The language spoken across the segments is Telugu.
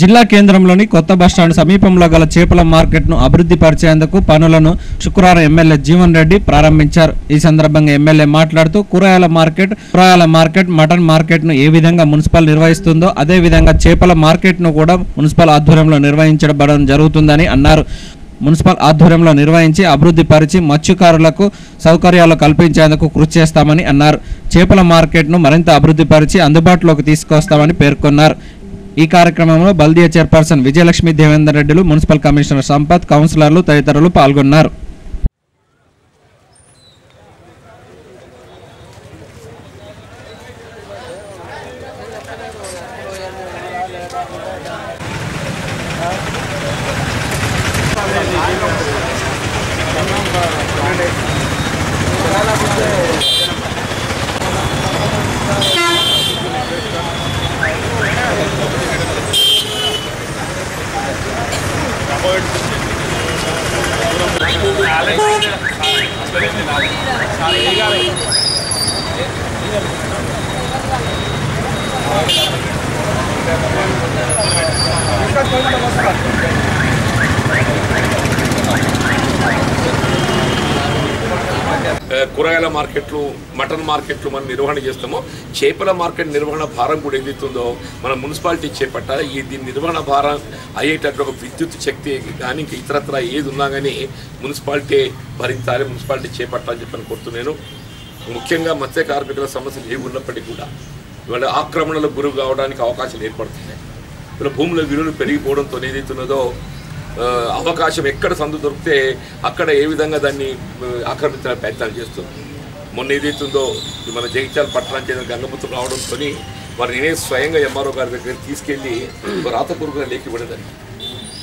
జిల్లా కేంద్రంలోని కొత్త బస్టాండ్ సమీపంలో గల చేపల మార్కెట్ను అభివృద్ధి పరిచేందుకు పనులను శుక్రవారం ఎమ్మెల్యే జీవన్ రెడ్డి ప్రారంభించారు. ఈ సందర్భంగా ఎమ్మెల్యే మాట్లాడుతూ కూరగాయల మార్కెట్, మటన్ మార్కెట్ను ఏ విధంగా మున్సిపల్ నిర్వహిస్తుందో అదే విధంగా చేపల మార్కెట్ను కూడా మున్సిపల్ ఆధ్వర్యంలో నిర్వహించడం జరుగుతుందని అన్నారు. మున్సిపల్ ఆధ్వర్యంలో నిర్వహించి అభివృద్ధి పరిచి మత్స్యకారులకు సౌకర్యాలు కల్పించేందుకు కృషి చేస్తామని అన్నారు. చేపల మార్కెట్ను మరింత అభివృద్ధి పరిచి అందుబాటులోకి తీసుకొస్తామని పేర్కొన్నారు. ఈ కార్యక్రమంలో బల్దియా చైర్పర్సన్ విజయలక్ష్మి దేవేందర్ రెడ్డిలు, మున్సిపల్ కమిషనర్ సంపత్, కౌన్సిలర్లు తదితరులు పాల్గొన్నారు. కూరగాయల మార్కెట్లు, మటన్ మార్కెట్లు మనం నిర్వహణ చేస్తామో చేపల మార్కెట్ నిర్వహణ భారం కూడా ఏదైతుందో మన మున్సిపాలిటీ చేపట్టాలి. దీని నిర్వహణ భారం అయ్యేటట్టు ఒక విద్యుత్ శక్తి కానీ ఇంక ఇతరత్ర ఏది ఉన్నా కానీ మున్సిపాలిటీ భరించాలి, మున్సిపాలిటీ చేపట్టాలని చెప్పని కోరుతున్నాను. ముఖ్యంగా మత్స్య కార్మికుల సమస్యలు ఏవి ఉన్నప్పటికీ కూడా ఇవాళ ఆక్రమణలకు గురి కావడానికి అవకాశాలు ఏర్పడుతున్నాయి. ఇవాళ భూముల విలువలు పెరిగిపోవడంతో ఏదైతున్నదో అవకాశం ఎక్కడ సందు దొరికితే అక్కడ ఏ విధంగా దాన్ని ఆక్రమించిన ప్రయత్నాలు చేస్తుంది. మొన్న ఏదైతుందో మన జగిత్యాల పట్టణానికి గంగపుత్రులు రావడంతో వారు నేనే స్వయంగా ఎంఆర్ఓ గారి దగ్గర తీసుకెళ్ళి రాతపూర్వకంగా లేఖ ఇవ్వడం.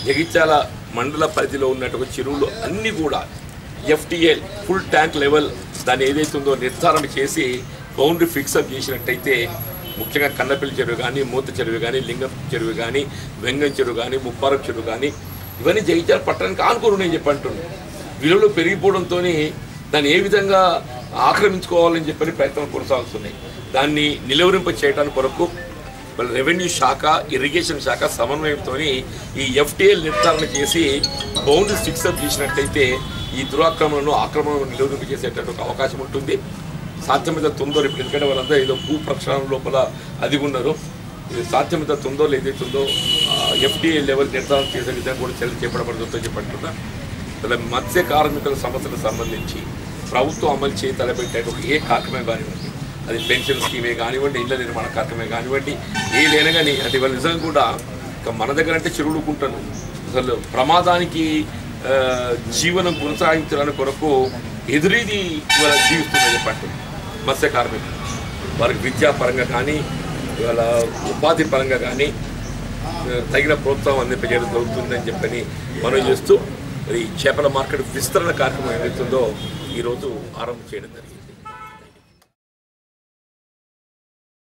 జగిత్యాల మండల పరిధిలో ఉన్నటువంటి చెరువులు అన్నీ కూడా ఎఫ్టీఎల్ ఫుల్ ట్యాంక్ లెవెల్ దాన్ని ఏదైతుందో నిర్ధారణ చేసి బౌండరీ ఫిక్సప్ చేసినట్టయితే ముఖ్యంగా కన్నపల్లి చెరువు కానీ, మూత చెరువు కానీ, లింగం చెరువు కానీ, వెంగం చెరువు కానీ, ముప్పారం చెరువు కానీ ఇవన్నీ జగిత్యాల పట్టణానికి ఆనుకోరు నేను చెప్పంటున్నాను. విలువలు పెరిగిపోవడంతో దాన్ని ఏ విధంగా ఆక్రమించుకోవాలని చెప్పని ప్రయత్నం కొనసాగుతున్నాయి. దాన్ని నిలువరింప చేయడానికి కొరకు రెవెన్యూ శాఖ, ఇరిగేషన్ శాఖ సమన్వయంతో ఈ ఎఫ్టీఎల్ నిర్ధారణ చేసి బౌండరీస్ ఫిక్సప్ చేసినట్టయితే ఈ ఆక్రమణను నిలువరింప చేసేటటువంటి అవకాశం ఉంటుంది. సాధ్యమైతే తొందర ఇప్పుడు ఎందుకంటే వాళ్ళంతా ఏదో భూ ప్రక్షాళన లోపల అదిగున్నారు. ఇది సాధ్యమైతే తొందరలో ఏదైతుందో ఎఫ్టీఎల్ లెవెల్ నిర్ధారణ చేసే విధంగా కూడా చర్యలు చేపట్టబడుతుందో చెప్పంటున్నా. అలా మత్స్య కార్మికుల సమస్యలకు సంబంధించి ప్రభుత్వం అమలు చేయి తలపెట్టేటువంటి ఏ కార్యక్రమం కానివ్వండి, అది పెన్షన్ స్కీమే కానివ్వండి, ఇళ్ల నిర్మాణ కార్యక్రమే కానివ్వండి, ఏదైనా కానీ అంటే ఇవాళ నిజంగా కూడా మన దగ్గర అంటే చెరువులుకుంటాను అసలు ప్రమాదానికి జీవనం కొనసాగించడానికి కొరకు ఎదురీది ఇవాళ జీవిస్తుందని చెప్పండి. మత్స్య కార్మికులు వారికి విద్యాపరంగా కానీ, ఇవాళ ఉపాధి పరంగా కానీ తగిన ప్రోత్సాహం అందింపజేయడం జరుగుతుందని చెప్పని మనం చేస్తూ మరి చేపల మార్కెట్ విస్తరణ కార్యక్రమం ఏదైతుందో ఈరోజు ఆరంభం చేయడం జరిగింది.